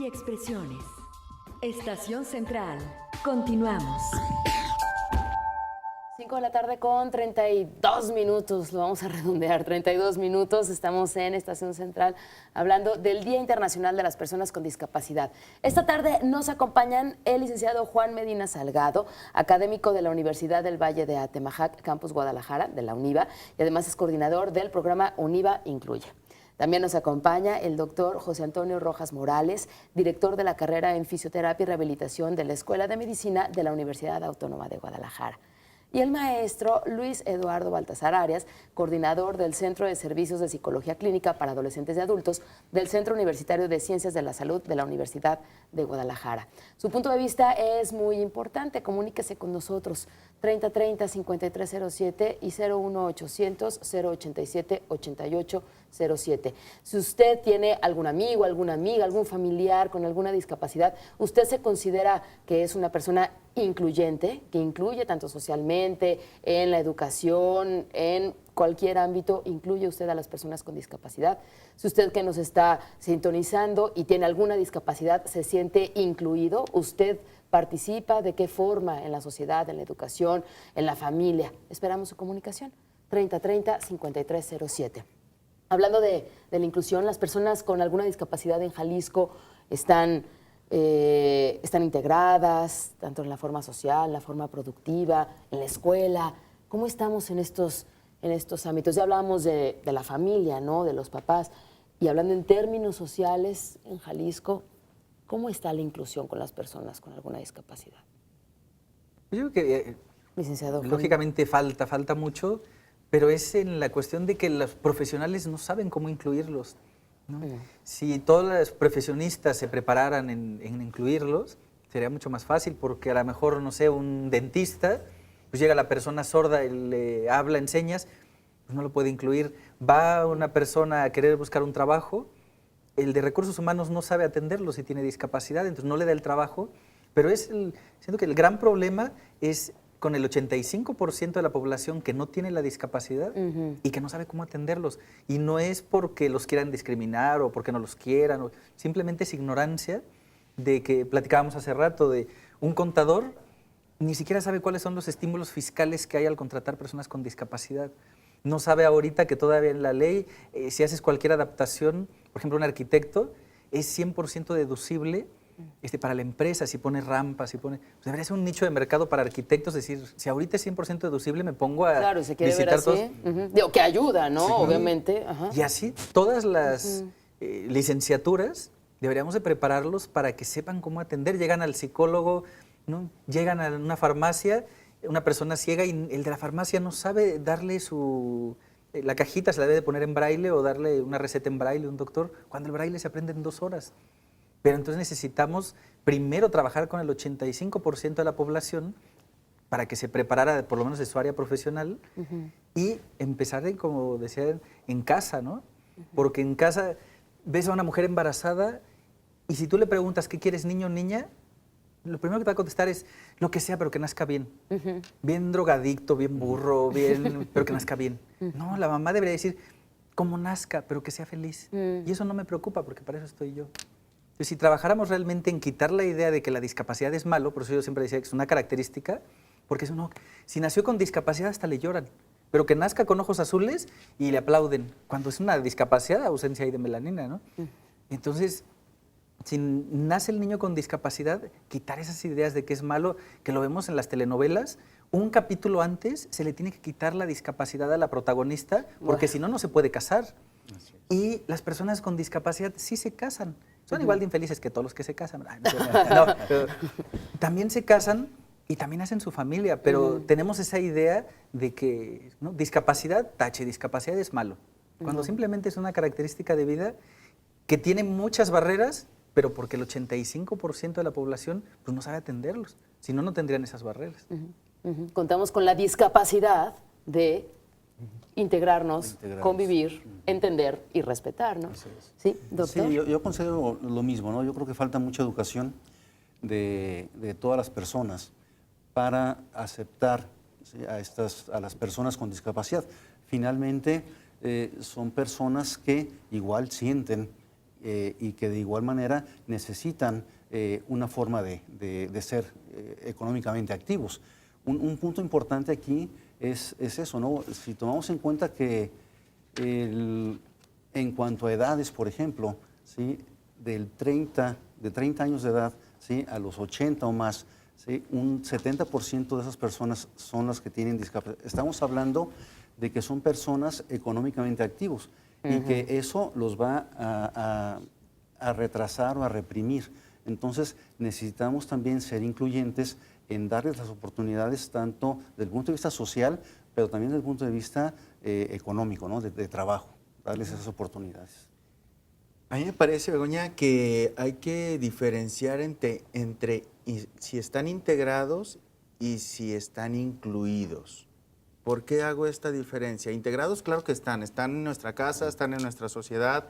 y expresiones. Estación Central. Continuamos. 5 de la tarde con 32 minutos, lo vamos a redondear, 32 minutos, estamos en Estación Central hablando del Día Internacional de las Personas con Discapacidad. Esta tarde nos acompañan el licenciado Juan Medina Salgado, académico de la Universidad del Valle de Atemajac, Campus Guadalajara, de la UNIVA, y además es coordinador del programa UNIVA Incluye. También nos acompaña el doctor José Antonio Rojas Morales, director de la carrera en Fisioterapia y Rehabilitación de la Escuela de Medicina de la Universidad Autónoma de Guadalajara. Y el maestro Luis Eduardo Baltasar Arias, coordinador del Centro de Servicios de Psicología Clínica para Adolescentes y Adultos del Centro Universitario de Ciencias de la Salud de la Universidad de Guadalajara. Su punto de vista es muy importante, comuníquese con nosotros, 3030-5307 y 01800-087-8807. Si usted tiene algún amigo, alguna amiga, algún familiar con alguna discapacidad, usted se considera que es una persona incluyente, que incluye tanto socialmente, en la educación, en cualquier ámbito, incluye usted a las personas con discapacidad. Si usted que nos está sintonizando y tiene alguna discapacidad se siente incluido, usted participa, de qué forma en la sociedad, en la educación, en la familia. Esperamos su comunicación, 3030-5307. Hablando de la inclusión, las personas con alguna discapacidad en Jalisco están integradas, tanto en la forma social, en la forma productiva, en la escuela. ¿Cómo estamos en estos ámbitos? Ya hablábamos de la familia, ¿no?, de los papás. Y hablando en términos sociales, en Jalisco, ¿cómo está la inclusión con las personas con alguna discapacidad? Yo creo que, licenciado Juan, lógicamente falta mucho, pero es en la cuestión de que los profesionales no saben cómo incluirlos, ¿no? Si todos los profesionistas se prepararan en incluirlos, sería mucho más fácil, porque a lo mejor, no sé, un dentista, pues llega la persona sorda y le habla en señas, pues no lo puede incluir. Va una persona a querer buscar un trabajo, el de recursos humanos no sabe atenderlo si tiene discapacidad, entonces no le da el trabajo, pero siento que el gran problema es con el 85% de la población que no tiene la discapacidad y que no sabe cómo atenderlos. Y no es porque los quieran discriminar o porque no los quieran, simplemente es ignorancia de que platicábamos hace rato de un contador ni siquiera sabe cuáles son los estímulos fiscales que hay al contratar personas con discapacidad. No sabe ahorita que todavía en la ley, si haces cualquier adaptación, por ejemplo, un arquitecto, es 100% deducible para la empresa, si pone rampas, pues debería ser un nicho de mercado para arquitectos, es decir, si ahorita es 100% deducible, me pongo a claro, se quiere visitar ver así. todos. Digo, que ayuda, ¿no? Sí. Obviamente. Ajá. Y así todas las licenciaturas deberíamos de prepararlos para que sepan cómo atender. Llegan al psicólogo, ¿no? Llegan a una farmacia, una persona ciega y el de la farmacia no sabe darle la cajita, se la debe de poner en braille o darle una receta en braille a un doctor, cuando el braille se aprende en 2 horas. Pero entonces necesitamos primero trabajar con el 85% de la población para que se preparara por lo menos de su área profesional y empezar, como decía, en casa, ¿no? Porque en casa ves a una mujer embarazada y si tú le preguntas ¿qué quieres, niño o niña?, lo primero que te va a contestar es lo que sea, pero que nazca bien. Bien drogadicto, bien burro, pero que nazca bien. No, la mamá debería decir, como nazca, pero que sea feliz. Y eso no me preocupa, porque para eso estoy yo. Entonces, si trabajáramos realmente en quitar la idea de que la discapacidad es malo, por eso yo siempre decía que es una característica, porque si nació con discapacidad hasta le lloran, pero que nazca con ojos azules y le aplauden. Cuando es una discapacidad, ausencia ahí de melanina, ¿no? Entonces, si nace el niño con discapacidad, quitar esas ideas de que es malo, que lo vemos en las telenovelas, un capítulo antes se le tiene que quitar la discapacidad a la protagonista, porque si no, no se puede casar. Y las personas con discapacidad sí se casan. Son igual de infelices que todos los que se casan. No, pero también se casan y también hacen su familia, pero tenemos esa idea de que, ¿no?, discapacidad, tache, discapacidad es malo, cuando simplemente es una característica de vida que tiene muchas barreras, pero porque el 85% de la población pues, no sabe atenderlos, si no, no tendrían esas barreras. Contamos con la discapacidad de integrarnos, convivir, entender y respetar, ¿no? Sí, doctor. Sí, yo considero lo mismo, ¿no? Yo creo que falta mucha educación de todas las personas para aceptar, ¿sí?, a las personas con discapacidad. Finalmente, son personas que igual sienten y que de igual manera necesitan una forma de ser económicamente activos. Un punto importante aquí es eso, ¿no? Si tomamos en cuenta que en cuanto a edades, por ejemplo, ¿sí? de 30 años de edad, ¿sí? a los 80 o más, ¿sí? un 70% de esas personas son las que tienen discapacidad. Estamos hablando de que son personas económicamente activos y que eso los va a retrasar o a reprimir. Entonces necesitamos también ser incluyentes en darles las oportunidades tanto desde el punto de vista social, pero también desde el punto de vista económico, ¿no? de trabajo, darles esas oportunidades. A mí me parece, Begoña, que hay que diferenciar entre si están integrados y si están incluidos. ¿Por qué hago esta diferencia? Integrados, claro que están en nuestra casa, están en nuestra sociedad,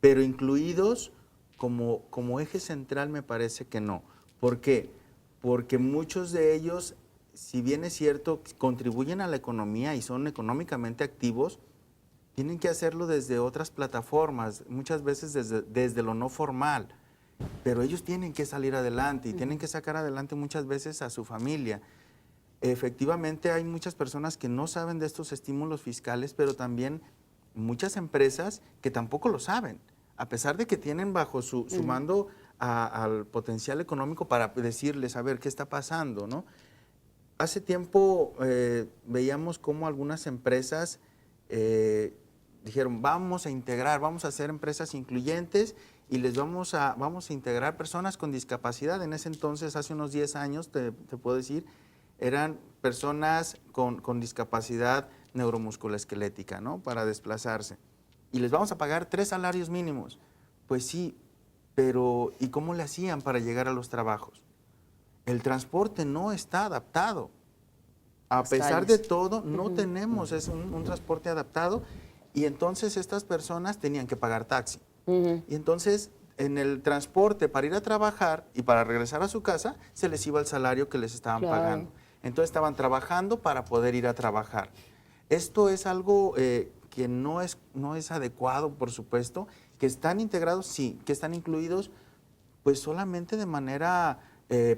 pero incluidos como eje central me parece que no. ¿Por qué? Porque muchos de ellos, si bien es cierto, contribuyen a la economía y son económicamente activos, tienen que hacerlo desde otras plataformas, muchas veces desde lo no formal, pero ellos tienen que salir adelante y tienen que sacar adelante muchas veces a su familia. Efectivamente hay muchas personas que no saben de estos estímulos fiscales, pero también muchas empresas que tampoco lo saben, a pesar de que tienen bajo su mando al potencial económico para decirles, a ver, ¿qué está pasando?, ¿no? Hace tiempo veíamos cómo algunas empresas dijeron, vamos a integrar, vamos a hacer empresas incluyentes y les vamos a integrar personas con discapacidad. En ese entonces, hace unos 10 años, te puedo decir, eran personas con discapacidad neuromusculoesquelética, ¿no? Para desplazarse. Y les vamos a pagar 3 salarios mínimos. Pues sí, pero ¿y cómo le hacían para llegar a los trabajos? El transporte no está adaptado. A pesar de todo, no tenemos un transporte adaptado y entonces estas personas tenían que pagar taxi. Y entonces en el transporte para ir a trabajar y para regresar a su casa, se les iba el salario que les estaban pagando. Entonces estaban trabajando para poder ir a trabajar. Esto es algo que no es adecuado, por supuesto, que están integrados, sí, que están incluidos, pues solamente de manera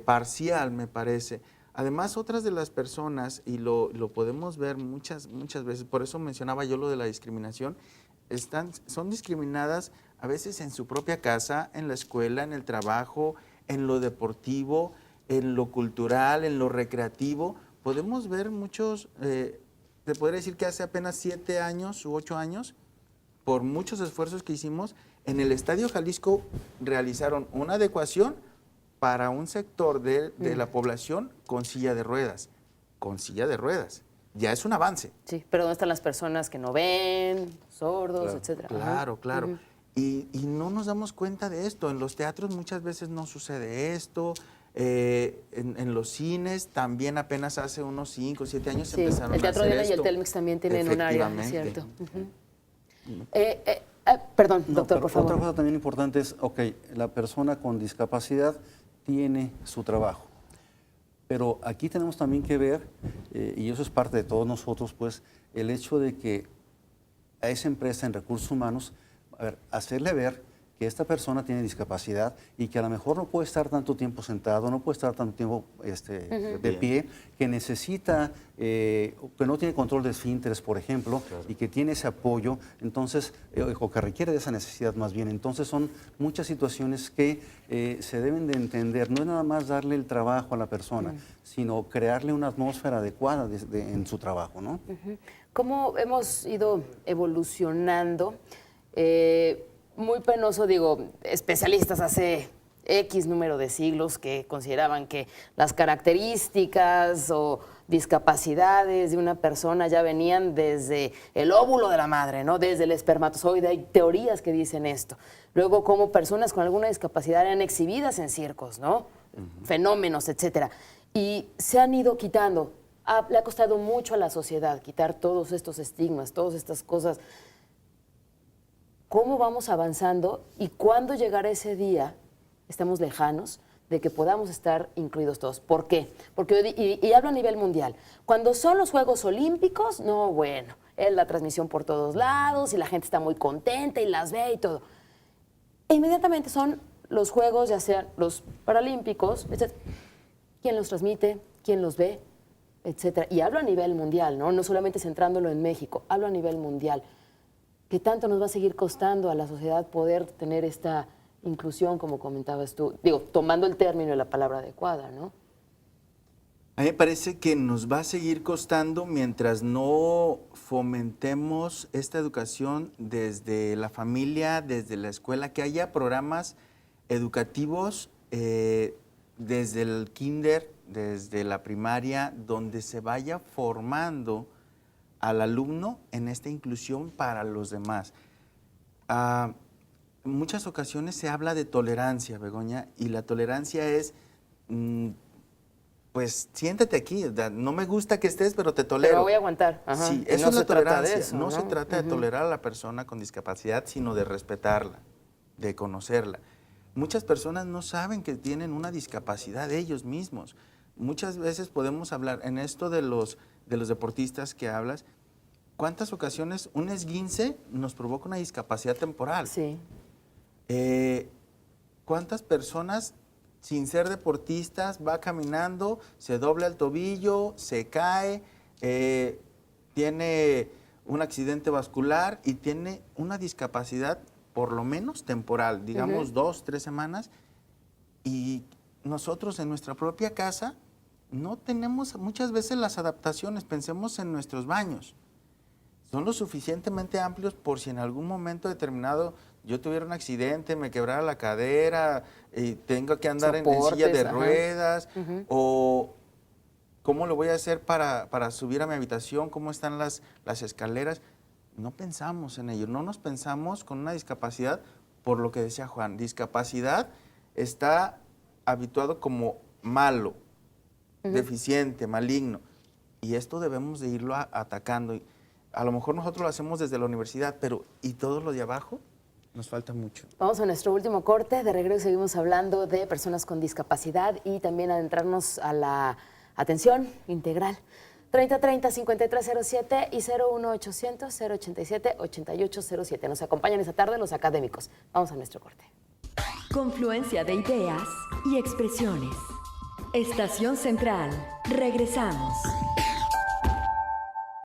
parcial, me parece. Además, otras de las personas, y lo podemos ver muchas veces, por eso mencionaba yo lo de la discriminación, son discriminadas a veces en su propia casa, en la escuela, en el trabajo, en lo deportivo, en lo cultural, en lo recreativo. Podemos ver muchos, te podría decir que hace apenas 7 años u 8 años, por muchos esfuerzos que hicimos, en el Estadio Jalisco realizaron una adecuación para un sector de la población con silla de ruedas. Ya es un avance. Sí, pero ¿dónde están las personas que no ven, sordos, etcétera? Claro. Y no nos damos cuenta de esto. En los teatros muchas veces no sucede esto. En los cines también apenas hace unos 5 o 7 años empezaron a hacer esto. El Teatro Diana y el Telmex también tienen un área, ¿cierto? Perdón, doctor, por favor. Otra cosa también importante es, la persona con discapacidad tiene su trabajo. Pero aquí tenemos también que ver, y eso es parte de todos nosotros, pues, el hecho de que a esa empresa en recursos humanos, hacerle ver que esta persona tiene discapacidad y que a lo mejor no puede estar tanto tiempo sentado, no puede estar tanto tiempo de pie, que necesita, que no tiene control de esfínteres, por ejemplo, y que tiene ese apoyo, entonces, o que requiere de esa necesidad más bien. Entonces son muchas situaciones que se deben de entender. No es nada más darle el trabajo a la persona, sino crearle una atmósfera adecuada en su trabajo, ¿no? ¿Cómo hemos ido evolucionando? Muy penoso, digo, especialistas hace X número de siglos que consideraban que las características o discapacidades de una persona ya venían desde el óvulo de la madre, ¿no? Desde el espermatozoide. Hay teorías que dicen esto. Luego, cómo personas con alguna discapacidad eran exhibidas en circos, ¿no? Fenómenos, etcétera. Y se han ido quitando. Le ha costado mucho a la sociedad quitar todos estos estigmas, todas estas cosas. ¿Cómo vamos avanzando y cuándo llegará ese día, estamos lejanos, de que podamos estar incluidos todos? ¿Por qué? Porque, y hablo a nivel mundial, cuando son los Juegos Olímpicos, no, bueno, es la transmisión por todos lados y la gente está muy contenta y las ve y todo. E inmediatamente son los Juegos, ya sean los Paralímpicos, etc. ¿Quién los transmite? ¿Quién los ve? Etcétera. Y hablo a nivel mundial, ¿no? No solamente centrándolo en México, hablo a nivel mundial. ¿Qué tanto nos va a seguir costando a la sociedad poder tener esta inclusión, como comentabas tú? Digo, tomando el término y la palabra adecuada, ¿no? A mí me parece que nos va a seguir costando mientras no fomentemos esta educación desde la familia, desde la escuela, que haya programas educativos desde el kinder, desde la primaria, donde se vaya formando al alumno en esta inclusión para los demás. En muchas ocasiones se habla de tolerancia, Begoña, y la tolerancia es, pues siéntate aquí, no me gusta que estés, pero te tolero. Pero voy a aguantar. Ajá. Sí, Y eso no es la se trata de tolerancia. eso, No ¿no? se trata de tolerar a la persona con discapacidad, sino de respetarla, de conocerla. Muchas personas no saben que tienen una discapacidad ellos mismos. Muchas veces podemos hablar, en esto de los deportistas que hablas, ¿cuántas ocasiones un esguince nos provoca una discapacidad temporal? Sí. ¿Cuántas personas, sin ser deportistas, va caminando, se dobla el tobillo, se cae, tiene un accidente vascular y tiene una discapacidad por lo menos temporal, digamos 2, 3 semanas, y nosotros en nuestra propia casa no tenemos muchas veces las adaptaciones? Pensemos en nuestros baños. Son lo suficientemente amplios por si en algún momento determinado yo tuviera un accidente, me quebrara la cadera y tengo que andar en silla de ruedas, o cómo lo voy a hacer para subir a mi habitación, cómo están las escaleras. No pensamos en ello, no nos pensamos con una discapacidad, por lo que decía Juan. Discapacidad está habituado como malo, deficiente, maligno, y esto debemos de irlo atacando. A lo mejor nosotros lo hacemos desde la universidad, pero ¿y todo lo de abajo? Nos falta mucho. Vamos a nuestro último corte. De regreso seguimos hablando de personas con discapacidad y también adentrarnos a la atención integral. 3030-5307 y 01800-087-8807. Nos acompañan esta tarde los académicos. Vamos a nuestro corte. Confluencia de ideas y expresiones. Estación Central. Regresamos.